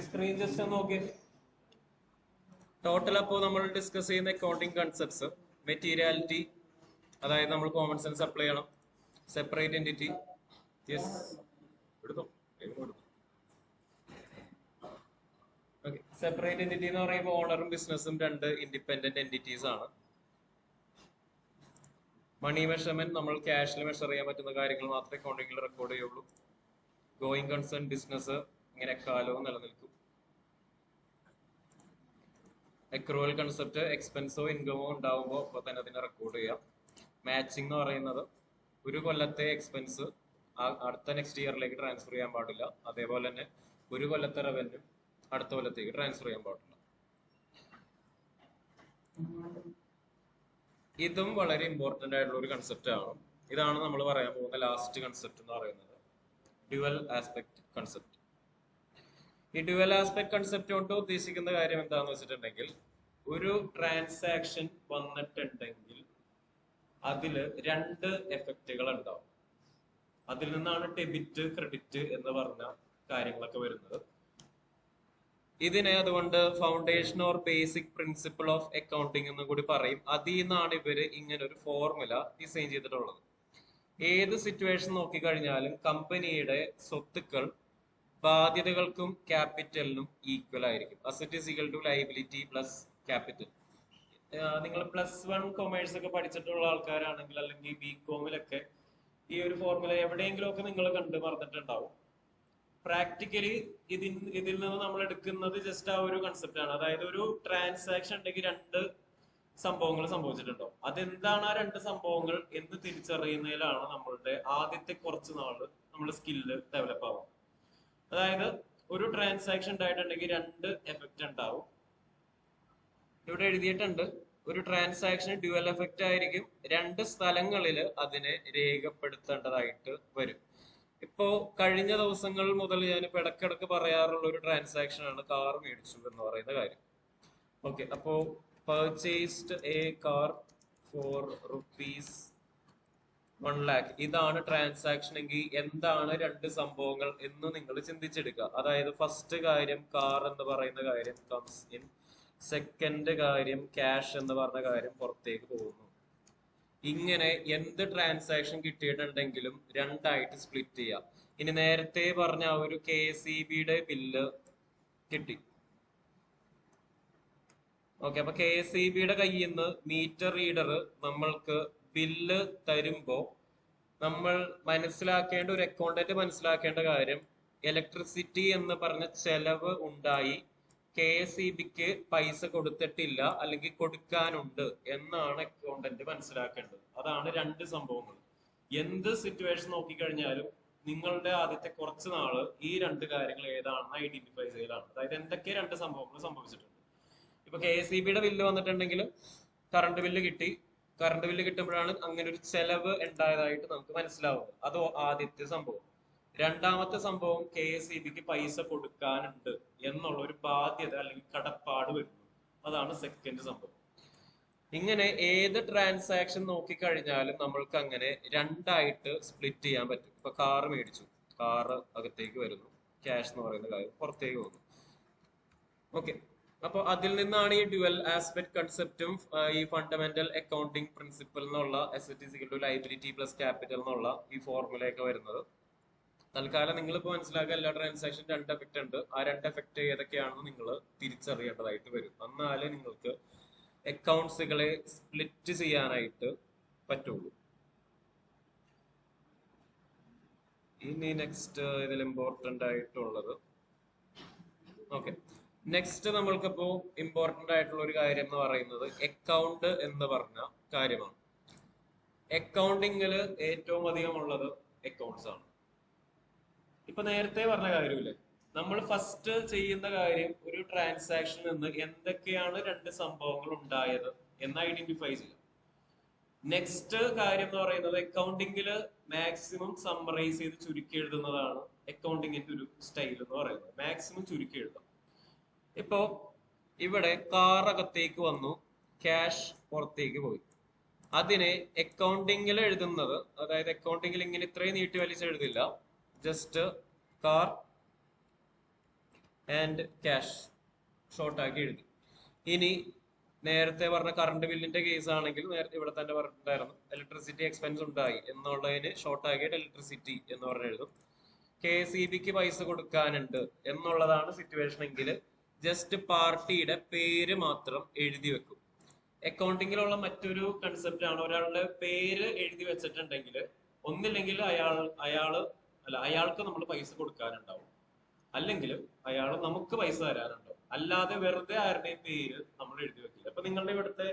Screen just ഒന്ന് നോക്കി. Total അപ്പോൾ നമ്മൾ ഡിസ്കസ് ചെയ്യുന്ന അക്കൗണ്ടിങ് കൺസെപ്റ്റ്സ് മെറ്റീരിയാലിറ്റി, അതായത് നമ്മൾ കോമൺ സെൻസ് അപ്ലൈ ചെയ്യണം. സെപ്പറേറ്റ് എൻറ്റിറ്റി, യെസ് എടുത്തോ ഓക്കെ. സെപ്പറേറ്റ് എൻറ്റിറ്റി എന്ന് പറയുമ്പോൾ ഓണറും ബിസിനസ്സും രണ്ട് ഇൻഡിപെൻഡന്റ് എൻറ്റിറ്റീസ് ആണ്. മണി മെഷർമെന്റ് നമ്മൾ ക്യാഷിൽ മെഷർ ചെയ്യാൻ പറ്റുന്ന കാര്യങ്ങൾ മാത്രമേ അക്കൗണ്ടിങ്ങിൽ റെക്കോർഡ് ചെയ്യുള്ളൂ. ഗോയിങ് കൺസേൺ ബിസിനസ് ഇങ്ങനെ എക്കാലവും നിലനിൽക്കും. അക്രൂവൽ കൺസെപ്റ്റ് എക്സ്പെൻസോ ഇൻകമോ ഉണ്ടാവുമ്പോൾ അപ്പോൾ തന്നെ അതിനെ റെക്കോർഡ് ചെയ്യാം. മാച്ചിങ് എന്ന് പറയുന്നത് ഒരു കൊല്ലത്തെ എക്സ്പെൻസ് അടുത്ത നെക്സ്റ്റ് ഇയറിലേക്ക് ട്രാൻസ്ഫർ ചെയ്യാൻ പാടില്ല. അതേപോലെ തന്നെ ഒരു കൊല്ലത്തെ റവന്യൂ അടുത്ത കൊല്ലത്തേക്ക് ട്രാൻസ്ഫർ ചെയ്യാൻ പാടില്ല. ഇതും വളരെ ഇമ്പോർട്ടന്റ് ആയിട്ടുള്ള ഒരു കൺസെപ്റ്റ് ആണ്. ഇതാണ് നമ്മൾ പറയാൻ പോകുന്ന ലാസ്റ്റ് കൺസെപ്റ്റ് എന്ന് പറയുന്നത്, ഡ്യുവൽ ആസ്പെക്ട് കൺസെപ്റ്റ്. ഈ ഡ്യുവൽ ആസ്പെക്ട് കൺസെപ്റ്റ് കൊണ്ട് ഉദ്ദേശിക്കുന്ന കാര്യം എന്താണെന്ന് വെച്ചിട്ടുണ്ടെങ്കിൽ, ഒരു ട്രാൻസാക്ഷൻ വന്നിട്ടുണ്ടെങ്കിൽ അതിൽ രണ്ട് എഫക്റ്റുകൾ ഉണ്ടാവും. അതിൽ നിന്നാണ് ഡെബിറ്റ് ക്രെഡിറ്റ് എന്ന് പറഞ്ഞ കാര്യങ്ങളൊക്കെ വരുന്നത്. ഇതിനെ അതുകൊണ്ട് foundation or basic principle of accounting എന്ന് കൂടി പറയും. അതിൽ നിന്നാണ് ഇവര് ഇങ്ങനെ ഒരു ഫോർമുല ഡിസൈൻ ചെയ്തിട്ടുള്ളത്. ഏത് സിറ്റുവേഷൻ നോക്കിക്കഴിഞ്ഞാലും കമ്പനിയുടെ സ്വത്തുക്കൾ ബാധ്യതകൾക്കും ക്യാപിറ്റലിനും ഈക്വൽ ആയിരിക്കും. Asset is equal to liability plus capital. നിങ്ങൾ +1 കൊമേഴ്സ് ഒക്കെ പഠിച്ചിട്ടുള്ള ആൾക്കാരാണെങ്കിൽ, അല്ലെങ്കിൽ ബികോമിലൊക്കെ ഈ ഒരു ഫോർമുല എവിടെയെങ്കിലും ഒക്കെ നിങ്ങൾ കണ്ടു മറന്നിട്ടുണ്ടാവും. പ്രാക്ടിക്കലി ഇതിൽ നിന്ന് നമ്മൾ എടുക്കുന്നത് ജസ്റ്റ് ആ ഒരു കൺസെപ്റ്റ് ആണ്. അതായത് ഒരു ട്രാൻസാക്ഷൻ ഉണ്ടെങ്കിൽ രണ്ട് സംഭവങ്ങൾ സംഭവിച്ചിട്ടുണ്ടോ, അതെന്താണ് ആ രണ്ട് സംഭവങ്ങൾ എന്ന് തിരിച്ചറിയുന്നതിലാണ് നമ്മളുടെ ആദ്യത്തെ കുറച്ച് നാള് നമ്മൾ സ്കില്ല് ഡെവലപ്പ് ആവും. അതായത് ഒരു ട്രാൻസാക്ഷൻ ഉണ്ടായിട്ടുണ്ടെങ്കിൽ രണ്ട് എഫക്റ്റ് ഉണ്ടാവും. ഇവിടെ എഴുതിയിട്ടുണ്ട്, ഒരു ട്രാൻസാക്ഷൻ ഡ്യുവൽ എഫക്റ്റ് ആയിരിക്കും. രണ്ട് സ്ഥലങ്ങളിൽ അതിനെ രേഖപ്പെടുത്തേണ്ടതായിട്ട് വരും. ഇപ്പോ കഴിഞ്ഞ ദിവസങ്ങൾ മുതൽ ഞാനിപ്പോ ഇടക്കിടക്ക് പറയാറുള്ള ഒരു ട്രാൻസാക്ഷൻ ആണ് കാർ മേടിച്ചു എന്ന് പറയുന്ന കാര്യം. ഓക്കെ, അപ്പോ purchased a car for ₹1 lakh. ഇതാണ് ട്രാൻസാക്ഷൻ എങ്കിൽ എന്താണ് രണ്ട് സംഭവങ്ങൾ എന്ന് നിങ്ങൾ ചിന്തിച്ചെടുക്കുക. അതായത് ഫസ്റ്റ് കാര്യം കാർ എന്ന് പറയുന്ന കാര്യം കംസ് ഇൻ, സെക്കൻഡ് കാര്യം ക്യാഷ് എന്ന് പറഞ്ഞ കാര്യം പുറത്തേക്ക് പോകുന്നു. ഇങ്ങനെ എന്ത് ട്രാൻസാക്ഷൻ കിട്ടിയിട്ടുണ്ടെങ്കിലും രണ്ടായിട്ട് സ്പ്ലിറ്റ് ചെയ്യാം. ഇനി നേരത്തെ പറഞ്ഞ ആ ഒരു KSEBയുടെ ബില്ല് കിട്ടി. ഓക്കെ, അപ്പൊ KSEBയുടെ കയ്യിൽ നിന്ന് മീറ്റർ റീഡർ നമ്മൾക്ക് ബില്ല് തരുമ്പോ നമ്മൾ മനസ്സിലാക്കേണ്ട, ഒരു അക്കൗണ്ടന്റ് മനസ്സിലാക്കേണ്ട കാര്യം, ഇലക്ട്രിസിറ്റി എന്ന് പറഞ്ഞ ചെലവ് ഉണ്ടായി, KSEBക്ക് പൈസ കൊടുത്തിട്ടില്ല അല്ലെങ്കിൽ കൊടുക്കാനുണ്ട് എന്നാണ് അക്കൗണ്ടന്റ് മനസ്സിലാക്കേണ്ടത്. അതാണ് രണ്ട് സംഭവങ്ങൾ. എന്ത് സിറ്റുവേഷൻ നോക്കിക്കഴിഞ്ഞാലും നിങ്ങളുടെ ആദ്യത്തെ കുറച്ച് നാള് ഈ രണ്ട് കാര്യങ്ങൾ ഏതാണെന്ന് ഐഡന്റിഫൈ ചെയ്യലാണ്. അതായത് എന്തൊക്കെ രണ്ട് സംഭവങ്ങൾ സംഭവിച്ചിട്ടുണ്ട്. ഇപ്പൊ KSEBയുടെ ബില്ല് വന്നിട്ടുണ്ടെങ്കിൽ കറണ്ട് ബില്ല് കിട്ടി. കറണ്ട് ബില്ല് കിട്ടുമ്പോഴാണ് അങ്ങനെ ഒരു ചെലവ് ഉണ്ടായതായിട്ട് നമുക്ക് മനസ്സിലാവുന്നത്. അത് ആദ്യത്തെ സംഭവം. രണ്ടാമത്തെ സംഭവം KSEBക്ക് പൈസ കൊടുക്കാനുണ്ട് എന്നുള്ള ഒരു ബാധ്യത അല്ലെങ്കിൽ കടപ്പാട് വരുന്നു. അതാണ് സെക്കൻഡ് സംഭവം. ഇങ്ങനെ ഏത് ട്രാൻസാക്ഷൻ നോക്കിക്കഴിഞ്ഞാലും നമ്മൾക്ക് അങ്ങനെ രണ്ടായിട്ട് സ്പ്ലിറ്റ് ചെയ്യാൻ പറ്റും. ഇപ്പൊ കാറ് മേടിച്ചു, കാറ് അകത്തേക്ക് വരുന്നു, ക്യാഷ് എന്ന് പറയുന്ന കാര്യം പുറത്തേക്ക് പോകുന്നു. ഓക്കെ, അപ്പൊ അതിൽ നിന്നാണ് ഈ ഡ്യുവൽ ആസ്പെക്ട് കൺസെപ്റ്റും ഈ ഫണ്ടമെന്റൽ അക്കൗണ്ടിങ് പ്രിൻസിപ്പിൾ എന്നുള്ള asset is equal to liability plus capital എന്നുള്ള ഈ ഫോർമുലയൊക്കെ വരുന്നത്. തൽക്കാലം നിങ്ങളിപ്പോൾ മനസ്സിലാക്കുക, എല്ലാ ട്രാൻസാക്ഷൻ രണ്ട് എഫക്റ്റ് ഉണ്ട്. ആ രണ്ട് എഫക്റ്റ് ഏതൊക്കെയാണെന്ന് നിങ്ങൾ തിരിച്ചറിയേണ്ടതായിട്ട് വരും. എന്നാലേ നിങ്ങൾക്ക് അക്കൗണ്ട്സുകളെ സ്പ്ലിറ്റ് ചെയ്യാനായിട്ട് പറ്റുള്ളൂ. ഇനി നെക്സ്റ്റ് ഇതിൽ ഇമ്പോർട്ടന്റ് ആയിട്ടുള്ളത്, ഓക്കെ, നെക്സ്റ്റ് നമ്മൾക്കിപ്പോ ഇമ്പോർട്ടന്റ് ആയിട്ടുള്ള ഒരു കാര്യം എന്ന് പറയുന്നത് അക്കൗണ്ട് എന്ന് പറഞ്ഞ കാര്യമാണ്. അക്കൗണ്ടിങ്ങില് ഏറ്റവും അധികം ഉള്ളത് അക്കൗണ്ട്സ് ആണ്. ഇപ്പൊ നേരത്തെ പറഞ്ഞ കാര്യമില്ലേ, നമ്മൾ ഫസ്റ്റ് ചെയ്യുന്ന കാര്യം ഒരു ട്രാൻസാക്ഷനിൽ നിന്ന് എന്തൊക്കെയാണ് രണ്ട് സംഭവങ്ങൾ ഉണ്ടായത് എന്ന് ഐഡന്റിഫൈ ചെയ്യാം. നെക്സ്റ്റ് കാര്യം എന്ന് പറയുന്നത് അക്കൗണ്ടിങ്ങില് മാക്സിമം സമ്മറൈസ് ചെയ്ത് ചുരുക്കി എഴുതുന്നതാണ് അക്കൗണ്ടിങ്ങിന്റെ ഒരു സ്റ്റൈൽ എന്ന് പറയുന്നത്. മാക്സിമം ചുരുക്കി എഴുതാം. ഇപ്പോ ഇവിടെ കാർ അകത്തേക്ക് വന്നു, ക്യാഷ് പുറത്തേക്ക് പോയി. അതിനെ അക്കൗണ്ടിങ്ങിൽ എഴുതുന്നത്, അതായത് അക്കൗണ്ടിങ്ങിൽ ഇങ്ങനെ ഇത്രയും നീട്ടി വലിച്ച് എഴുതില്ല, just car and cash short ആക്കി എഴുതി. ഇനി നേരത്തെ പറഞ്ഞ കറണ്ട് ബില്ലിന്റെ കേസ് ആണെങ്കിൽ നേരത്തെ ഇവിടെ തന്നെ പറഞ്ഞിട്ടുണ്ടായിരുന്നു ഇലക്ട്രിസിറ്റി എക്സ്പെൻസ് ഉണ്ടായി എന്നുള്ളതിന് ഷോർട്ട് ആക്കിയിട്ട് ഇലക്ട്രിസിറ്റി എന്ന് പറഞ്ഞ് എഴുതും. KCBക്ക് പൈസ കൊടുക്കാനുണ്ട് എന്നുള്ളതാണ് സിറ്റുവേഷൻ എങ്കിൽ ജസ്റ്റ് പാർട്ടിയുടെ പേര് മാത്രം എഴുതി വെക്കും. അക്കൗണ്ടിങ്ങിലുള്ള മറ്റൊരു കൺസെപ്റ്റ് ആണ്, ഒരാളുടെ പേര് എഴുതി വെച്ചിട്ടുണ്ടെങ്കിൽ ഒന്നില്ലെങ്കിൽ അയാൾക്ക് നമ്മൾ പൈസ കൊടുക്കാനുണ്ടാവും, അല്ലെങ്കിൽ അയാൾ നമുക്ക് പൈസ തരാനുണ്ടാവും. അല്ലാതെ വെറുതെ ആരുടെയും പേര് നമ്മൾ എഴുതി വെക്കില്ല. അപ്പൊ നിങ്ങളുടെ ഇവിടുത്തെ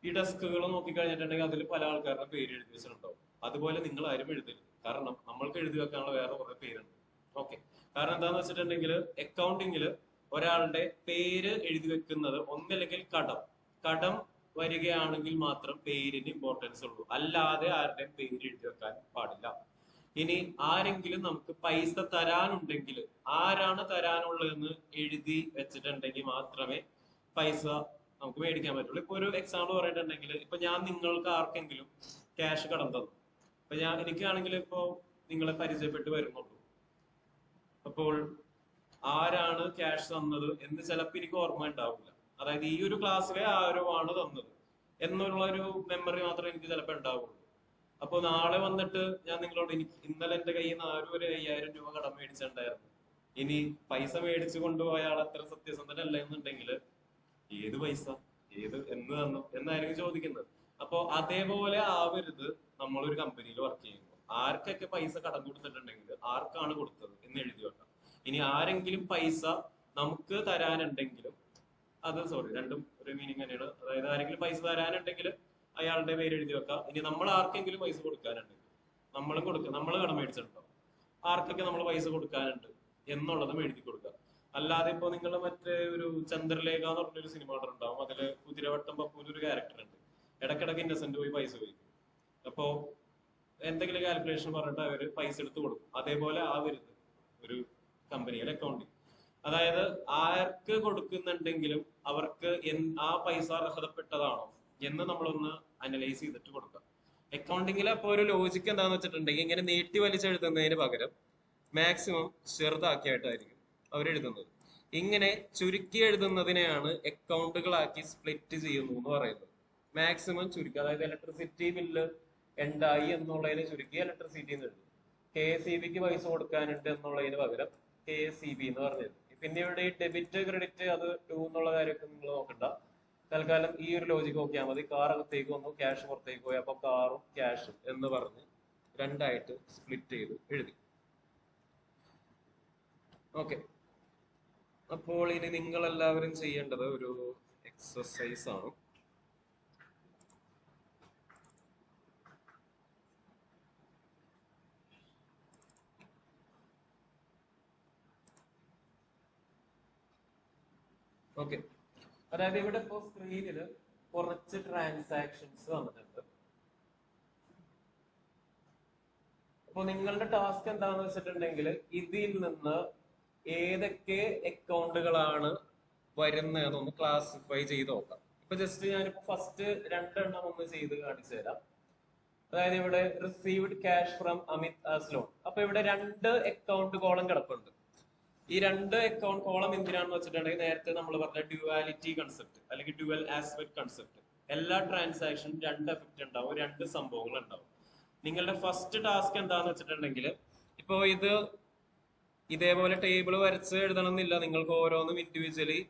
ഈ ഡെസ്കുകൾ നോക്കിക്കഴിഞ്ഞിട്ടുണ്ടെങ്കിൽ അതിൽ പല ആൾക്കാരുടെ പേര് എഴുതി വെച്ചിട്ടുണ്ടാവും. അതുപോലെ നിങ്ങൾ ആരും എഴുതരുത്, കാരണം നമ്മൾക്ക് എഴുതി വെക്കാനുള്ള വേറെ കുറെ പേരുണ്ട്. ഓക്കെ, കാരണം എന്താന്ന് വെച്ചിട്ടുണ്ടെങ്കിൽ അക്കൗണ്ടിങ്ങിൽ ഒരാളുടെ പേര് എഴുതി വെക്കുന്നത് ഒന്നില്ലെങ്കിൽ കടം വരികയാണെങ്കിൽ മാത്രം പേരിന് ഇമ്പോർട്ടൻസ് ഉള്ളൂ, അല്ലാതെ ആരുടെയും പേര് എഴുതി വെക്കാൻ പാടില്ല. ഇനി ആരെങ്കിലും നമുക്ക് പൈസ തരാനുണ്ടെങ്കിൽ ആരാണ് തരാനുള്ളതെന്ന് എഴുതി വെച്ചിട്ടുണ്ടെങ്കിൽ മാത്രമേ പൈസ നമുക്ക് മേടിക്കാൻ പറ്റുള്ളൂ. ഇപ്പൊ ഒരു എക്സാമ്പിൾ പറഞ്ഞിട്ടുണ്ടെങ്കിൽ, ഇപ്പൊ ഞാൻ നിങ്ങൾക്ക് ആർക്കെങ്കിലും ക്യാഷ് കടം തന്നു. അപ്പൊ എനിക്കാണെങ്കിൽ ഇപ്പോ നിങ്ങളെ പരിചയപ്പെട്ട് വരുന്നുള്ളൂ. അപ്പോൾ ആരാണ് ക്യാഷ് തന്നത് എന്ന് ചിലപ്പോൾ എനിക്ക് ഓർമ്മ ഉണ്ടാവില്ല. അതായത് ഈ ഒരു ക്ലാസ്സിലെ ആരോ ആണ് തന്നത് എന്നുള്ള ഒരു മെമ്മറി മാത്രമേ എനിക്ക് ചിലപ്പോൾ ഉണ്ടാവുള്ളൂ. അപ്പൊ നാളെ വന്നിട്ട് ഞാൻ നിങ്ങളോട് എനിക്ക് ഇന്നലെ എന്റെ കയ്യിൽ നിന്ന് ആരും ഒരു 5000 രൂപ കടം മേടിച്ചിട്ടുണ്ടായിരുന്നു, ഇനി പൈസ മേടിച്ചു കൊണ്ടുപോയ ആൾ അത്ര സത്യസന്ധനല്ല എന്നുണ്ടെങ്കിൽ ഏത് പൈസ എന്ന് തന്നു എന്നായിരിക്കും ചോദിക്കുന്നത്. അപ്പൊ അതേപോലെ ആവരുത് നമ്മളൊരു കമ്പനിയിൽ വർക്ക് ചെയ്യുമ്പോൾ. ആർക്കൊക്കെ പൈസ കടം കൊടുത്തിട്ടുണ്ടെങ്കിൽ ആർക്കാണ് കൊടുത്തത് എന്ന് എഴുതി വെക്കാം. ഇനി ആരെങ്കിലും പൈസ നമുക്ക് തരാനുണ്ടെങ്കിലും രണ്ടും ഒരു മീനിങ് തന്നെയാണ്. അതായത് ആരെങ്കിലും പൈസ തരാനുണ്ടെങ്കിൽ അയാളുടെ പേര് എഴുതി വെക്കാം. ഇനി നമ്മൾ ആർക്കെങ്കിലും പൈസ കൊടുക്കാനുണ്ടെങ്കിൽ നമ്മൾ കടം മേടിച്ചിട്ടുണ്ടോ, ആർക്കൊക്കെ നമ്മൾ പൈസ കൊടുക്കാനുണ്ട് എന്നുള്ളതും എഴുതി കൊടുക്കുക. അല്ലാതെ ഇപ്പൊ നിങ്ങൾ മറ്റേ ഒരു ചന്ദ്രലേഖ എന്ന് പറഞ്ഞൊരു സിനിമ ഉണ്ടാവും, അതില് കുതിരവട്ടം പപ്പൂര് ഒരു ക്യാരക്ടർ ഉണ്ട്. ഇടക്കിടക്ക് ഇന്നസെന്റ് പോയി പൈസ ചോദിക്കും. അപ്പോ എന്തെങ്കിലും കാൽക്കുലേഷൻ പറഞ്ഞിട്ട് അവര് പൈസ എടുത്ത് കൊടുക്കും. അതേപോലെ ആവരുത് ഒരു കമ്പനിയുടെ അക്കൗണ്ടിങ്. അതായത് ആർക്ക് കൊടുക്കുന്നുണ്ടെങ്കിലും അവർക്ക് ആ പൈസ അർഹതപ്പെട്ടതാണോ എന്ന് നമ്മളൊന്ന് അനലൈസ് ചെയ്തിട്ട് കൊടുക്കാം. അക്കൗണ്ടിങ്ങിൽ അപ്പൊ ഒരു ലോജിക്ക് എന്താന്ന് വെച്ചിട്ടുണ്ടെങ്കിൽ ഇങ്ങനെ നീട്ടി വലിച്ചെഴുതുന്നതിന് പകരം മാക്സിമം ചെറുതാക്കിയിട്ടായിരിക്കും അവരെഴുതുന്നത്. ഇങ്ങനെ ചുരുക്കി എഴുതുന്നതിനെയാണ് അക്കൗണ്ടുകളാക്കി സ്പ്ലിറ്റ് ചെയ്യുന്നു എന്ന് പറയുന്നത്. മാക്സിമം ചുരുക്കി, അതായത് ഇലക്ട്രിസിറ്റി ബില്ല് ഉണ്ടായി എന്നുള്ളതിന് ചുരുക്കി ഇലക്ട്രിസിറ്റി എന്ന് എഴുതും. KCBക്ക് പൈസ കൊടുക്കാനുണ്ട് എന്നുള്ളതിന് പകരം KCB എന്ന് പറഞ്ഞത്. പിന്നെ ഇവിടെ ഈ ഡെബിറ്റ് ക്രെഡിറ്റ് അത് 2 എന്നുള്ള കാര്യമൊക്കെ നിങ്ങൾ നോക്കണ്ട. തൽക്കാലം ഈ ഒരു ലോജിക്ക് നോക്കിയാൽ മതി. കാർ അകത്തേക്ക് വന്നു, ക്യാഷ് പുറത്തേക്ക് പോയി, അപ്പൊ കാറും ക്യാഷും എന്ന് പറഞ്ഞ് രണ്ടായിട്ട് സ്പ്ലിറ്റ് ചെയ്ത് എഴുതി. ഓക്കെ, അപ്പോൾ ഇനി നിങ്ങൾ എല്ലാവരും ചെയ്യേണ്ടത് ഒരു എക്സസൈസ് ആണ്. ഓക്കെ, അതായത് ഇവിടെ ഇപ്പോ സ്ക്രീനിൽ കുറച്ച് ട്രാൻസാക്ഷൻസ് വന്നിട്ടുണ്ട്. അപ്പൊ നിങ്ങളുടെ ടാസ്ക് എന്താണെന്ന് വെച്ചിട്ടുണ്ടെങ്കിൽ ഇതിൽ നിന്ന് ഏതൊക്കെ അക്കൗണ്ടുകളാണ് വരുന്നതെന്നൊന്ന് ക്ലാസിഫൈ ചെയ്ത് നോക്കാം. ഇപ്പൊ ജസ്റ്റ് ഞാനിപ്പോ ഫസ്റ്റ് 2 എണ്ണം ഒന്ന് ചെയ്ത് കാണിച്ചു തരാം. അതായത് ഇവിടെ received cash from Amit as loan. അപ്പൊ ഇവിടെ 2 അക്കൗണ്ട് കോളം കിടപ്പുണ്ട്. ഈ 2 അക്കൗണ്ട് കോളം എന്തിനാണെന്ന് വെച്ചിട്ടുണ്ടെങ്കിൽ നേരത്തെ നമ്മൾ പറഞ്ഞ ഡ്യുവാലിറ്റി കൺസെപ്റ്റ് അല്ലെങ്കിൽ ഡ്യുവൽ ആസ്പെക്ട് കൺസെപ്റ്റ്. എല്ലാ ട്രാൻസാക്ഷനും 2 എഫക്റ്റ് ഉണ്ടാവും, 2 സംഭവങ്ങൾ ഉണ്ടാവും. നിങ്ങളുടെ ഫസ്റ്റ് ടാസ്ക് എന്താന്ന് വെച്ചിട്ടുണ്ടെങ്കിൽ, ഇപ്പോ ഇതേപോലെ ടേബിൾ വരച്ച് എഴുതണം എന്നില്ല, നിങ്ങൾക്ക് ഓരോന്നും ഇൻഡിവിജ്വലി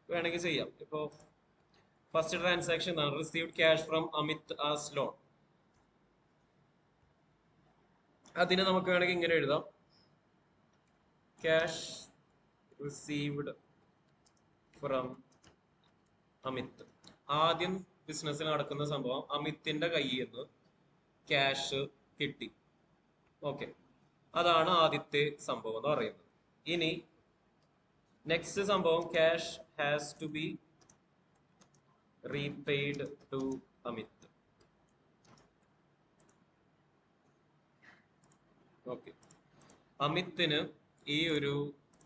വേണമെങ്കിൽ ചെയ്യാം. ഇപ്പോ ഫസ്റ്റ് ട്രാൻസാക്ഷൻ ആണ് received cash from Amit as loan. അതിന് നമുക്ക് വേണമെങ്കിൽ ഇങ്ങനെ എഴുതാം, ക്യാഷ് റിസീവ്ഡ് ഫ്രം അമിത്. ആദ്യം ബിസിനസ്സിൽ നടക്കുന്ന സംഭവം അമിത്തിന്റെ കയ്യിൽ നിന്ന് ക്യാഷ് കിട്ടി. ഓക്കെ, അതാണ് ആദ്യത്തെ സംഭവം എന്ന് പറയുന്നത്. ഇനി നെക്സ്റ്റ് സംഭവം cash has to be repaid to Amit. Okay, അമിത്തിന് ഈ ഒരു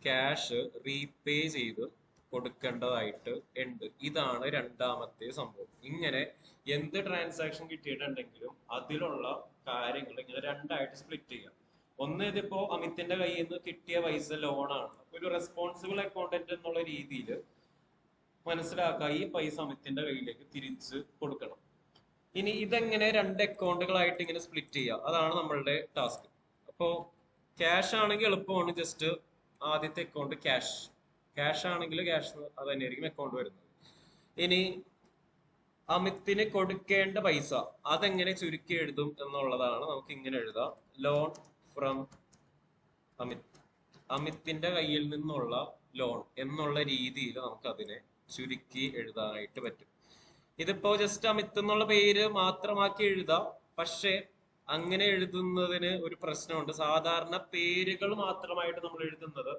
ക്യാഷ് റീപേ ചെയ്ത് കൊടുക്കേണ്ടതായിട്ട് ഉണ്ട്. ഇതാണ് രണ്ടാമത്തെ സംഭവം. ഇങ്ങനെ എന്ത് ട്രാൻസാക്ഷൻ കിട്ടിയിട്ടുണ്ടെങ്കിലും അതിലുള്ള കാര്യങ്ങൾ ഇങ്ങനെ രണ്ടായിട്ട് സ്പ്ലിറ്റ് ചെയ്യാം. ഒന്ന് ഇതിപ്പോ അമിത്തിന്റെ കയ്യിൽ നിന്ന് കിട്ടിയ പൈസ ലോണാണ്. ഒരു റെസ്പോൺസിബിൾ അക്കൗണ്ടന്റ് എന്നുള്ള രീതിയിൽ മനസ്സിലാക്കുക, ഈ പൈസ അമിത്തിന്റെ കയ്യിലേക്ക് തിരിച്ച് കൊടുക്കണം. ഇനി ഇതെങ്ങനെ രണ്ട് അക്കൗണ്ടുകളായിട്ട് ഇങ്ങനെ സ്പ്ലിറ്റ് ചെയ്യുക, അതാണ് നമ്മളുടെ ടാസ്ക്. അപ്പോ ക്യാഷ് ആണെങ്കിൽ എളുപ്പമാണ്, ജസ്റ്റ് ആദ്യത്തെ അക്കൗണ്ട് ക്യാഷ് ആണെങ്കിൽ ക്യാഷ് അത് തന്നെയായിരിക്കും അക്കൗണ്ട് വരുന്നത്. ഇനി അമിത്തിന് കൊടുക്കേണ്ട പൈസ അതെങ്ങനെ ചുരുക്കി എഴുതും എന്നുള്ളതാണ്. നമുക്ക് ഇങ്ങനെ എഴുതാം, ലോൺ ഫ്രം അമിത്, അമിത്തിന്റെ കയ്യിൽ നിന്നുള്ള ലോൺ എന്നുള്ള രീതിയിൽ നമുക്ക് അതിനെ ചുരുക്കി എഴുതാനായിട്ട് പറ്റും. ഇതിപ്പോ ജസ്റ്റ് അമിത് എന്നുള്ള പേര് മാത്രമാക്കി എഴുതാം, പക്ഷെ അങ്ങനെ എഴുതുന്നതിന് ഒരു പ്രശ്നമുണ്ട്. സാധാരണ പേരുകൾ മാത്രമായിട്ട് നമ്മൾ എഴുതുന്നത്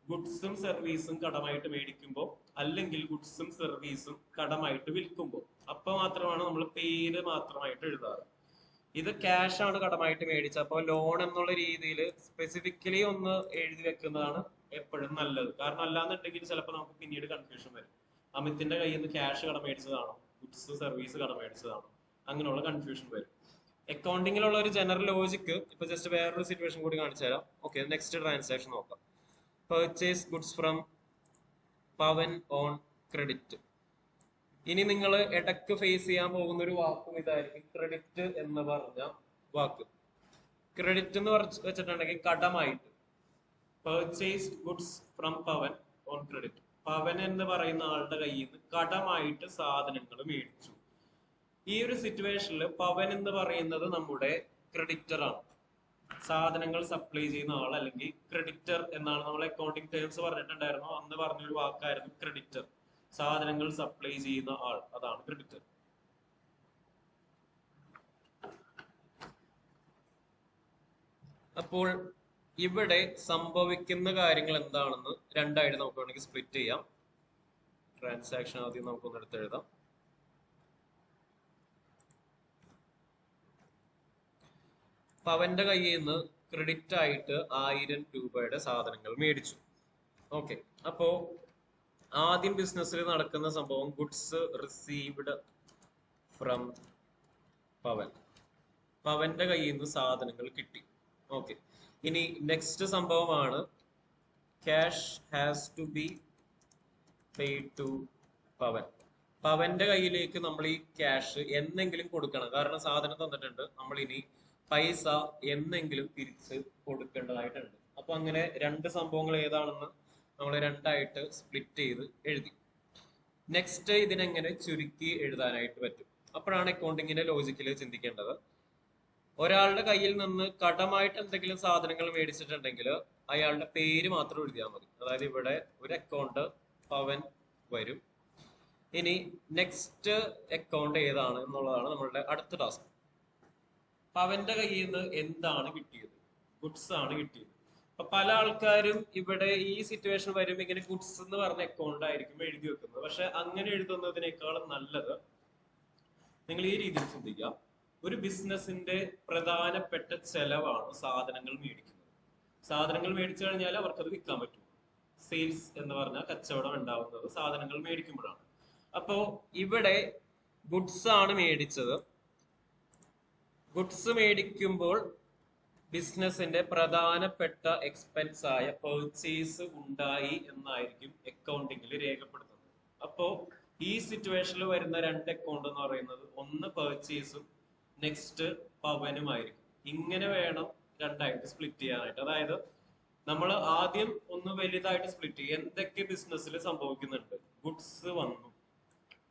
ഗുഡ്സും സർവീസും കടമായിട്ട് മേടിക്കുമ്പോൾ, അല്ലെങ്കിൽ ഗുഡ്സും സർവീസും കടമായിട്ട് വിൽക്കുമ്പോൾ, അപ്പൊ മാത്രമാണ് നമ്മൾ പേര് മാത്രമായിട്ട് എഴുതാറ്. ഇത് ക്യാഷ് ആണ് കടമായിട്ട് മേടിച്ചത്, അപ്പോൾ ലോൺ എന്നുള്ള രീതിയിൽ സ്പെസിഫിക്കലി ഒന്ന് എഴുതി വെക്കുന്നതാണ് എപ്പോഴും നല്ലത്. കാരണം അല്ലാന്നുണ്ടെങ്കിൽ ചിലപ്പോൾ നമുക്ക് പിന്നീട് കൺഫ്യൂഷൻ വരും. അമിത്തിന്റെ കയ്യിൽ നിന്ന് ക്യാഷ് കടം മേടിച്ചതാണോ, ഗുഡ്സ് സർവീസ് കടം മേടിച്ചതാണോ, അങ്ങനെയുള്ള കൺഫ്യൂഷൻ വരും. അക്കൗണ്ടിങ്ങിലുള്ള ഒരു ജനറൽ ലോജിക്ക് ഇപ്പൊ ജസ്റ്റ് വേറൊരു സിറ്റുവേഷൻ കൂടി കാണിച്ചു തരാം. ഓക്കെ, നെക്സ്റ്റ് ട്രാൻസാക്ഷൻ നോക്കാം. Purchase goods from Pavan on credit. ഇനി നിങ്ങൾ ഇടക്ക് ഫേസ് ചെയ്യാൻ പോകുന്ന ഒരു വാക്കും ഇതായിരിക്കും, ക്രെഡിറ്റ് എന്ന് പറഞ്ഞ വാക്ക്. ക്രെഡിറ്റ് എന്ന് വെച്ചിട്ടുണ്ടെങ്കിൽ കടമായിട്ട്, purchased goods from Pavan on credit, Pavan എന്ന് പറയുന്ന ആളുടെ കയ്യിൽ നിന്ന് കടമായിട്ട് സാധനങ്ങൾ മേടിച്ചു. ഈ ഒരു സിറ്റുവേഷനിൽ പവൻ എന്ന് പറയുന്നത് നമ്മുടെ ക്രെഡിറ്റർ ആണ്, സാധനങ്ങൾ സപ്ലൈ ചെയ്യുന്ന ആൾ, അല്ലെങ്കിൽ ക്രെഡിറ്റർ എന്നാണ് നമ്മൾ അക്കൗണ്ടിങ് ടേംസ് പറഞ്ഞിട്ടുണ്ടായിരുന്നു. അന്ന് പറഞ്ഞൊരു വാക്കായിരുന്നു ക്രെഡിറ്റർ, സാധനങ്ങൾ സപ്ലൈ ചെയ്യുന്ന ആൾ, അതാണ് ക്രെഡിറ്റർ. അപ്പോൾ ഇവിടെ സംഭവിക്കുന്ന കാര്യങ്ങൾ എന്താണെന്ന് രണ്ടായിട്ട് നമുക്ക് വേണമെങ്കിൽ സ്പ്ലിറ്റ് ചെയ്യാം. ട്രാൻസാക്ഷൻ ആദ്യം നമുക്കൊന്ന് എടുത്തെഴുതാം. പവന്റെ കയ്യിൽ നിന്ന് ക്രെഡിറ്റ് ആയിട്ട് 1000 രൂപയുടെ സാധനങ്ങൾ മേടിച്ചു. ഓക്കെ, അപ്പോ ആദ്യം ബിസിനസ്സിൽ നടക്കുന്ന സംഭവം ഗുഡ്സ് റിസീവ്ഡ് ഫ്രം പവൻ, പവന്റെ കയ്യിൽ നിന്ന് സാധനങ്ങൾ കിട്ടി. ഓക്കെ, ഇനി നെക്സ്റ്റ് സംഭവമാണ് cash has to be paid to Pavan. പവന്റെ കയ്യിലേക്ക് നമ്മൾ ഈ ക്യാഷ് എന്നെങ്കിലും കൊടുക്കണം, കാരണം സാധനം തന്നിട്ടുണ്ട്, നമ്മൾ ഇനി പൈസ എന്നെങ്കിലും തിരിച്ച് കൊടുക്കേണ്ടതായിട്ടുണ്ട്. അപ്പൊ അങ്ങനെ രണ്ട് സംഭവങ്ങൾ ഏതാണെന്ന് നമ്മൾ രണ്ടായിട്ട് സ്പ്ലിറ്റ് ചെയ്ത് എഴുതി. നെക്സ്റ്റ് ഇതിനെങ്ങനെ ചുരുക്കി എഴുതാനായിട്ട് പറ്റും, അപ്പോഴാണ് അക്കൗണ്ടിങ്ങിന്റെ ലോജിക്കല് ചിന്തിക്കേണ്ടത്. ഒരാളുടെ കയ്യിൽ നിന്ന് കടമായിട്ട് എന്തെങ്കിലും സാധനങ്ങൾ മേടിച്ചിട്ടുണ്ടെങ്കിൽ അയാളുടെ പേര് മാത്രം എഴുതിയാൽ മതി. അതായത് ഇവിടെ ഒരു അക്കൗണ്ട് പവൻ വരും. ഇനി നെക്സ്റ്റ് അക്കൗണ്ട് ഏതാണ് എന്നുള്ളതാണ് നമ്മളുടെ അടുത്ത ടാസ്ക്. പവന്റെ കയ്യിൽ നിന്ന് എന്താണ് കിട്ടിയത്, ഗുഡ്സ് ആണ് കിട്ടിയത്. അപ്പൊ പല ആൾക്കാരും ഇവിടെ ഈ സിറ്റുവേഷൻ വരുമ്പോൾ ഇങ്ങനെ ഗുഡ്സ് എന്ന് പറഞ്ഞ അക്കൗണ്ട് ആയിരിക്കും എഴുതി വെക്കുന്നത്. പക്ഷെ അങ്ങനെ എഴുതുന്നതിനേക്കാളും നല്ലത് നിങ്ങൾ ഈ രീതിയിൽ ചിന്തിക്കുക, ഒരു ബിസിനസിന്റെ പ്രധാനപ്പെട്ട ചെലവാണ് സാധനങ്ങൾ മേടിക്കുന്നത്. സാധനങ്ങൾ മേടിച്ചു കഴിഞ്ഞാൽ അവർക്കത് വിൽക്കാൻ പറ്റും. സെയിൽസ് എന്ന് പറഞ്ഞാൽ കച്ചവടം ഉണ്ടാവുന്നത് സാധനങ്ങൾ മേടിക്കുമ്പോഴാണ്. അപ്പോ ഇവിടെ ഗുഡ്സ് ആണ് മേടിച്ചത്. ഗുഡ്സ് മേടിക്കുമ്പോൾ ബിസിനസിന്റെ പ്രധാനപ്പെട്ട എക്സ്പെൻസ് ആയ പർച്ചേസ് ഉണ്ടായി എന്നായിരിക്കും അക്കൗണ്ടിങ്ങിൽ രേഖപ്പെടുത്തുന്നത്. അപ്പോ ഈ സിറ്റുവേഷനിൽ വരുന്ന രണ്ട് അക്കൗണ്ട് എന്ന് പറയുന്നത് ഒന്ന് പർച്ചേസും നെക്സ്റ്റ് പവനുമായിരിക്കും. ഇങ്ങനെ വേണം രണ്ടായിട്ട് സ്പ്ലിറ്റ് ചെയ്യാനായിട്ട്. അതായത് നമ്മൾ ആദ്യം ഒന്ന് വലുതായിട്ട് സ്പ്ലിറ്റ് ചെയ്യും, എന്തൊക്കെ ബിസിനസ്സിൽ സംഭവിക്കുന്നുണ്ട്. ഗുഡ്സ് വന്നു,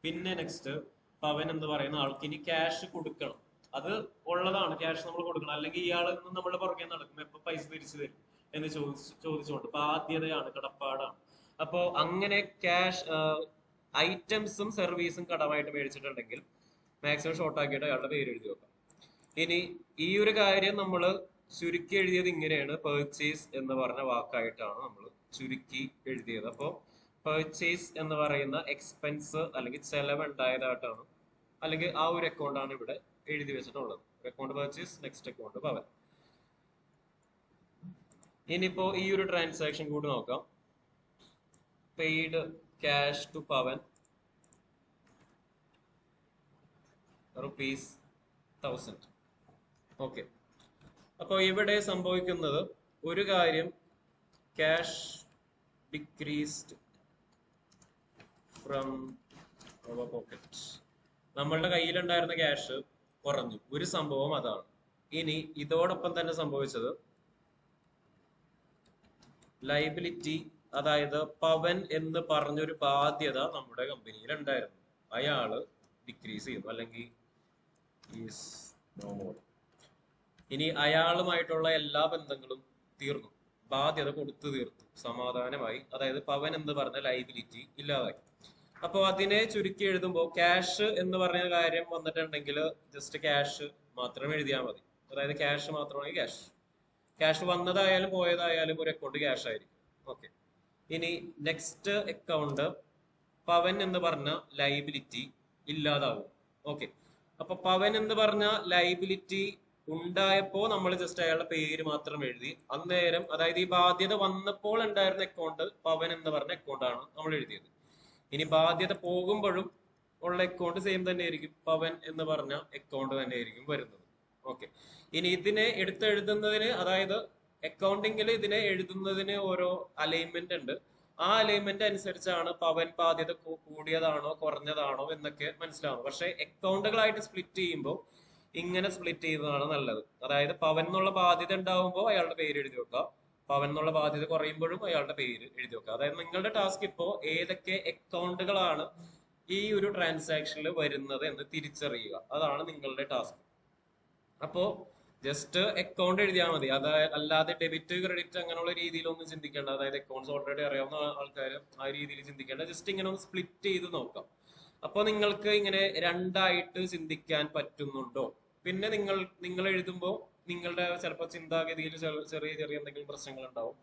പിന്നെ നെക്സ്റ്റ് പവൻ എന്ന് പറയുന്ന ആൾക്ക് ഇനി ക്യാഷ് കൊടുക്കണം. അത് ഉള്ളതാണ്, ക്യാഷ് നമ്മൾ കൊടുക്കണം, അല്ലെങ്കിൽ ഇയാളിൽ നിന്ന് നമ്മുടെ പുറകെ നടക്കും, എപ്പൊ പൈസ തിരിച്ചു തരും എന്ന് ചോദിച്ചുകൊണ്ട് ബാധ്യതയാണ്, കടപ്പാടാണ്. അപ്പോ അങ്ങനെ ക്യാഷ് ഐറ്റംസും സർവീസും കടമായിട്ട് മേടിച്ചിട്ടുണ്ടെങ്കിൽ മാക്സിമം ഷോർട്ട് ആക്കിയിട്ട് അയാളുടെ പേര് എഴുതി വെക്കാം. ഇനി ഈ ഒരു കാര്യം നമ്മൾ ചുരുക്കി എഴുതിയത് ഇങ്ങനെയാണ്, പർച്ചേസ് എന്ന് പറഞ്ഞ വാക്കായിട്ടാണ് നമ്മൾ ചുരുക്കി എഴുതിയത്. അപ്പോൾ പർച്ചേസ് എന്ന് പറയുന്ന എക്സ്പെൻസ് അല്ലെങ്കിൽ ചെലവ് ഉണ്ടായതായിട്ടാണ്, അല്ലെങ്കിൽ ആ ഒരു അക്കൗണ്ടാണ് ഇവിടെ എഴുതി വെച്ചിട്ടുള്ളത്. Account purchase, next account Pavan. ഇനിയിപ്പോ ഈ ഒരു ട്രാൻസാക്ഷൻ കൂടി നോക്കാം. Paid cash to Pavan ₹1000. Okay, അപ്പോൾ ഇവിടെ സംഭവിക്കുന്നത് ഒരു കാര്യം, cash decreased from our pocket. നമ്മളുടെ കയ്യിലുണ്ടായിരുന്ന ക്യാഷ് കുറഞ്ഞു, ഒരു സംഭവം അതാണ്. ഇനി ഇതോടൊപ്പം തന്നെ സംഭവിച്ചത് ലൈബിലിറ്റി, അതായത് പവൻ എന്ന് പറഞ്ഞൊരു ബാധ്യത നമ്മുടെ കമ്പനിയിൽ ഉണ്ടായിരുന്നു, അയാള് ഡിക്രീസ് ചെയ്യും, അല്ലെങ്കിൽ ഈസ് നോ മോർ. ഇനി അയാളുമായിട്ടുള്ള എല്ലാ ബന്ധങ്ങളും തീർന്നു, ബാധ്യത കൊടുത്തു തീർത്തു, സമാധാനമായി. അതായത് പവൻ എന്ന് പറഞ്ഞ ലൈബിലിറ്റി ഇല്ലാതായി. അപ്പൊ അതിനെ ചുരുക്കി എഴുതുമ്പോൾ ക്യാഷ് എന്ന് പറഞ്ഞ കാര്യം വന്നിട്ടുണ്ടെങ്കിൽ ജസ്റ്റ് ക്യാഷ് മാത്രം എഴുതിയാൽ മതി. അതായത് ക്യാഷ് മാത്രമാണെങ്കിൽ ക്യാഷ്, ക്യാഷ് വന്നതായാലും പോയതായാലും ഒരു അക്കൗണ്ട് ക്യാഷ് ആയിരിക്കും. ഓക്കെ. ഇനി നെക്സ്റ്റ് അക്കൗണ്ട് പവൻ എന്ന് പറഞ്ഞ ലൈബിലിറ്റി ഇല്ലാതാവും. ഓക്കെ. അപ്പൊ പവൻ എന്ന് പറഞ്ഞ ലൈബിലിറ്റി ഉണ്ടായപ്പോ നമ്മൾ ജസ്റ്റ് അയാളുടെ പേര് മാത്രം എഴുതി. അന്നേരം അതായത് ഈ ബാധ്യത വന്നപ്പോൾ ഉണ്ടായിരുന്ന അക്കൗണ്ട് പവൻ എന്ന് പറഞ്ഞ അക്കൗണ്ട് ആണ് നമ്മൾ എഴുതിയത്. ഇനി ബാധ്യത പോകുമ്പോഴും ഉള്ള അക്കൗണ്ട് സെയിം തന്നെ ആയിരിക്കും, പവൻ എന്ന് പറഞ്ഞ അക്കൗണ്ട് തന്നെ ആയിരിക്കും വരുന്നത്. ഓക്കെ. ഇനി ഇതിനെ എടുത്തെഴുതുന്നതിന്, അതായത് അക്കൗണ്ടിങ്ങിൽ ഇതിനെ എഴുതുന്നതിന് ഓരോ അലൈൻമെന്റ് ഉണ്ട്. ആ അലൈൻമെന്റ് അനുസരിച്ചാണ് പവൻ ബാധ്യത കൂടിയതാണോ കുറഞ്ഞതാണോ എന്നൊക്കെ മനസ്സിലാവുന്നത്. പക്ഷെ അക്കൗണ്ടുകളായിട്ട് സ്പ്ലിറ്റ് ചെയ്യുമ്പോൾ ഇങ്ങനെ സ്പ്ലിറ്റ് ചെയ്യുന്നതാണ് നല്ലത്. അതായത് പവൻ എന്നുള്ള ബാധ്യത ഉണ്ടാവുമ്പോൾ അയാളുടെ പേര് എഴുതി വെക്കുക, പവൻ എന്നുള്ള ബാധ്യത കുറയുമ്പോഴും അയാളുടെ പേര് എഴുതി വെക്കുക. അതായത് നിങ്ങളുടെ ടാസ്ക് ഇപ്പോ ഏതൊക്കെ അക്കൗണ്ടുകളാണ് ഈ ഒരു ട്രാൻസാക്ഷനിൽ വരുന്നത് എന്ന് തിരിച്ചറിയുക, അതാണ് നിങ്ങളുടെ ടാസ്ക്. അപ്പോ ജസ്റ്റ് അക്കൗണ്ട് എഴുതിയാൽ മതി, അല്ലാതെ ഡെബിറ്റ് ക്രെഡിറ്റ് അങ്ങനെയുള്ള രീതിയിലൊന്നും ചിന്തിക്കേണ്ട. അതായത് അക്കൗണ്ട്സ് ഓൾറെഡി അറിയാവുന്ന ആൾക്കാർ ആ രീതിയിൽ ചിന്തിക്കേണ്ട. ജസ്റ്റ് ഇങ്ങനെ ഒന്ന് സ്പ്ലിറ്റ് ചെയ്ത് നോക്കാം. അപ്പൊ നിങ്ങൾക്ക് ഇങ്ങനെ രണ്ടായിട്ട് ചിന്തിക്കാൻ പറ്റുന്നുണ്ടോ? പിന്നെ നിങ്ങൾ എഴുതുമ്പോൾ നിങ്ങളുടെ ചിലപ്പോൾ ചിന്താഗതിയിൽ ചെറിയ ചെറിയ എന്തെങ്കിലും പ്രശ്നങ്ങൾ ഉണ്ടാവും.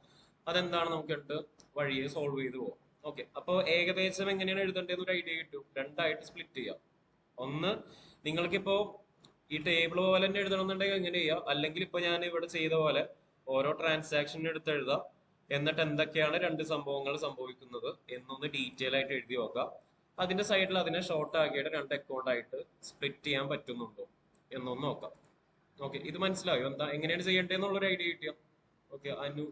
അതെന്താണ് നമുക്ക് എടുത്ത് വഴിയെ സോൾവ് ചെയ്ത് പോകാം. ഓക്കെ. അപ്പോൾ ഏകദേശം എങ്ങനെയാണ് എഴുതേണ്ടതെന്ന് ഒരു ഐഡിയ കിട്ടും. രണ്ടായിട്ട് സ്പ്ലിറ്റ് ചെയ്യാം. ഒന്ന്, നിങ്ങൾക്കിപ്പോ ഈ ടേബിൾ പോലെ തന്നെ എഴുതണമെന്നുണ്ടെങ്കിൽ എങ്ങനെ ചെയ്യാം, അല്ലെങ്കിൽ ഇപ്പൊ ഞാൻ ഇവിടെ ചെയ്ത പോലെ ഓരോ ട്രാൻസാക്ഷൻ എടുത്ത് എഴുതാം. എന്നിട്ട് എന്തൊക്കെയാണ് രണ്ട് സംഭവങ്ങൾ സംഭവിക്കുന്നത് എന്നൊന്ന് ഡീറ്റെയിൽ ആയിട്ട് എഴുതി നോക്കാം. അതിന്റെ സൈഡിൽ അതിനെ ഷോർട്ട് ആക്കിയിട്ട് രണ്ട് അക്കൗണ്ട് ആയിട്ട് സ്പ്ലിറ്റ് ചെയ്യാൻ പറ്റുന്നുണ്ടോ എന്നൊന്ന് നോക്കാം. ഓക്കെ. ഇത് മനസ്സിലായോ എന്താ എങ്ങനെയാണ് ചെയ്യേണ്ടതെന്നുള്ളൊരു ഐഡിയ കിട്ടിയോ? ഓക്കെ. അനു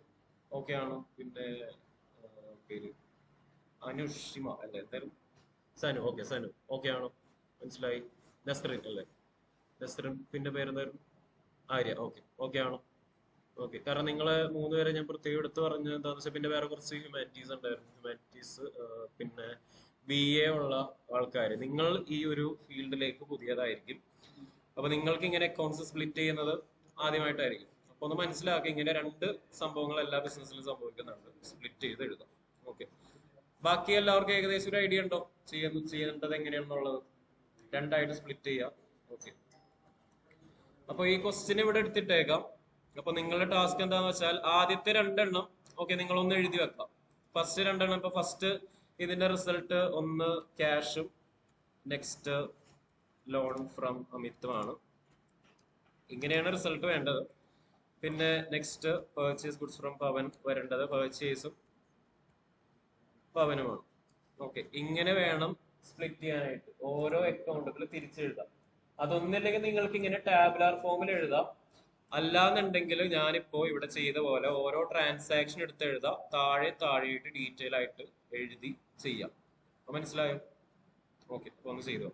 ഓക്കെ ആണോ? പിന്നെ പേര് അനുഷിമ അല്ലേ എന്തായാലും? സനു. ഓക്കെ. സനു ഓക്കെ ആണോ? മനസ്സിലായി. നസ്റിൻ അല്ലേ? നസ്റിൻ. പിന്നെ പേരെന്തായിരുന്നു? ആര്യ. ഓക്കെ. ഓക്കെ ആണോ? ഓക്കെ. കാരണം നിങ്ങളെ മൂന്നുപേരെ ഞാൻ പ്രത്യേകം എടുത്ത് പറഞ്ഞത് എന്താണെന്ന് വെച്ചാൽ പിന്നെ വേറെ കുറച്ച് ഹ്യൂമാനിറ്റീസ് ഉണ്ടായിരുന്നു. ഹ്യൂമാനിറ്റീസ് പിന്നെ BA ഉള്ള ആൾക്കാർ, നിങ്ങൾ ഈ ഒരു ഫീൽഡിലേക്ക് പുതിയതായിരിക്കും. അപ്പൊ നിങ്ങൾക്ക് ഇങ്ങനെ അക്കൗണ്ട്സ് സ്പ്ലിറ്റ് ചെയ്യുന്നത് ആദ്യമായിട്ടായിരിക്കും. അപ്പൊ ഒന്ന് മനസ്സിലാക്കി, ഇങ്ങനെ രണ്ട് സംഭവങ്ങൾ എല്ലാ ബിസിനസ്സിലും സംഭവിക്കുന്നുണ്ട്, സ്പ്ലിറ്റ് ചെയ്ത് എഴുതാം. ഓക്കെ. ബാക്കി എല്ലാവർക്കും ഏകദേശം ഒരു ഐഡിയ ഉണ്ടോ ചെയ്യേണ്ടത് എങ്ങനെയാണെന്നുള്ളത്? രണ്ടായിട്ട് സ്പ്ലിറ്റ് ചെയ്യാം. ഓക്കെ. അപ്പൊ ഈ ക്വസ്റ്റ്യൻ ഇവിടെ എടുത്തിട്ടേക്കാം. അപ്പൊ നിങ്ങളുടെ ടാസ്ക് എന്താന്ന് വെച്ചാൽ ആദ്യത്തെ രണ്ടെണ്ണം ഓക്കെ നിങ്ങളൊന്ന് എഴുതി വെക്കാം. ഫസ്റ്റ് രണ്ടെണ്ണം, ഇപ്പൊ ഫസ്റ്റ് ഇതിന്റെ റിസൾട്ട് ഒന്ന് ക്യാഷും നെക്സ്റ്റ് ലോൺ ഫ്രം അമിത്തുമാണ്. ഇങ്ങനെയാണ് റിസൾട്ട് വേണ്ടത്. പിന്നെ നെക്സ്റ്റ് പർച്ചേസ് ഗുഡ്സ് ഫ്രം പവൻ വരേണ്ടത് പർച്ചേസും പവനുമാണ്. ഓക്കെ. ഇങ്ങനെ വേണം സ്പ്ലിറ്റ് ചെയ്യാനായിട്ട്, ഓരോ അക്കൗണ്ടുകൾ തിരിച്ചെഴുതാം. അതൊന്നില്ലെങ്കിൽ നിങ്ങൾക്ക് ഇങ്ങനെ ടാബുലാർ ഫോമിൽ എഴുതാം. അല്ലാന്നുണ്ടെങ്കിൽ ഞാനിപ്പോ ഇവിടെ ചെയ്ത പോലെ ഓരോ ട്രാൻസാക്ഷൻ എടുത്ത് എഴുതാം, താഴെ താഴെയായിട്ട് ഡീറ്റെയിൽ ആയിട്ട് എഴുതി ചെയ്യാം. മനസ്സിലായോ? ഓക്കെ. അപ്പൊ ഒന്ന് ചെയ്തു.